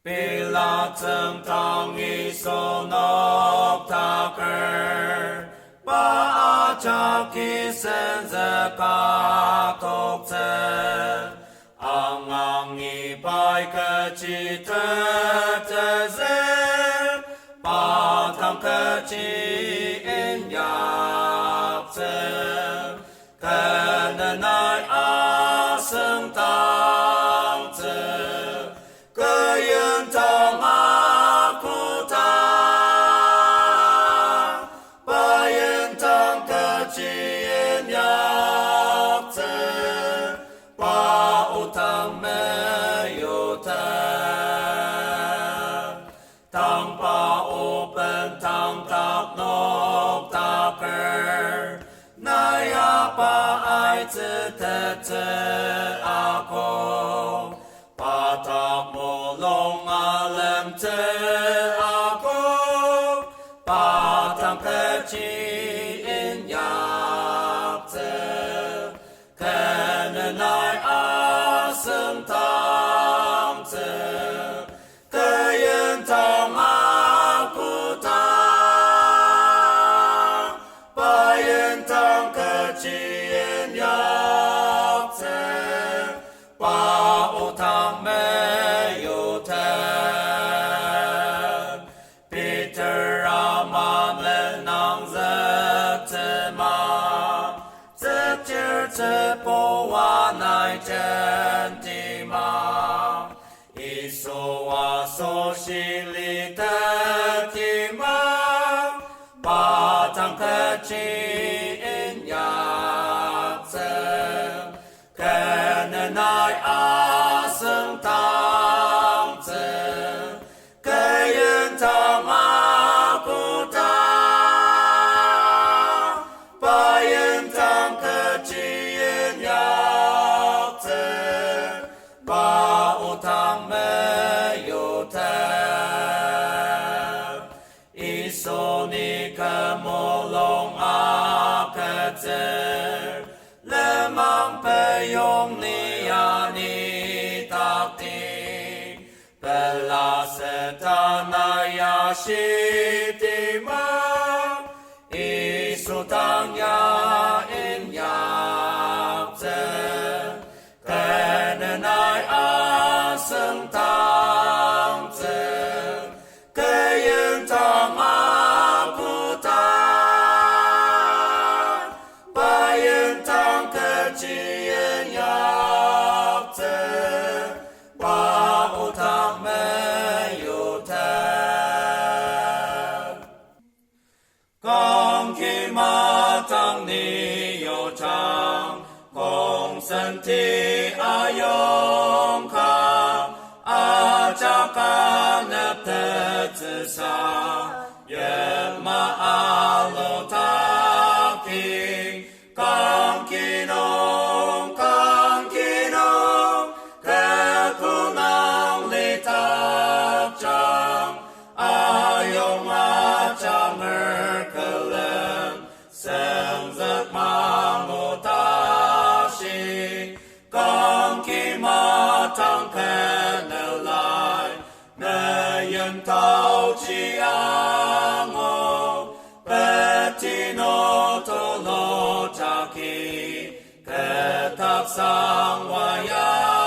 Bila từng tangi sonok taker ba cha ki sen ze ka tok ze angi bai ke chi te ze ba tam ke chi in yak ze ke nai a sung tang ze ako patak mo long alam te ako patang kechi in yak te kananai asem tam te kayen tam aku ta payen tam kechi in yak so shi li ta ti ma ba tang ke chi in ya ze ke nai a sung tang ze ke yin ta ma ku ta ba yin tang ke chi in ya ze ba o tang me le mang pe yong ni ya ni tak ti pe la se ta na ya shi ti ma i su tang ya in ya ze ke nai a sung tang ze ke yin tang a ku ta身體阿用卡阿扎卡那特子上耶玛阿罗塔基康基农可库囊里塔张阿用阿扎尔可能生日玛罗塔tăng khe nêu lại nơi yên tao chi ang ô bê chi nô tô lô cha kỳ khe thác sang hoa ya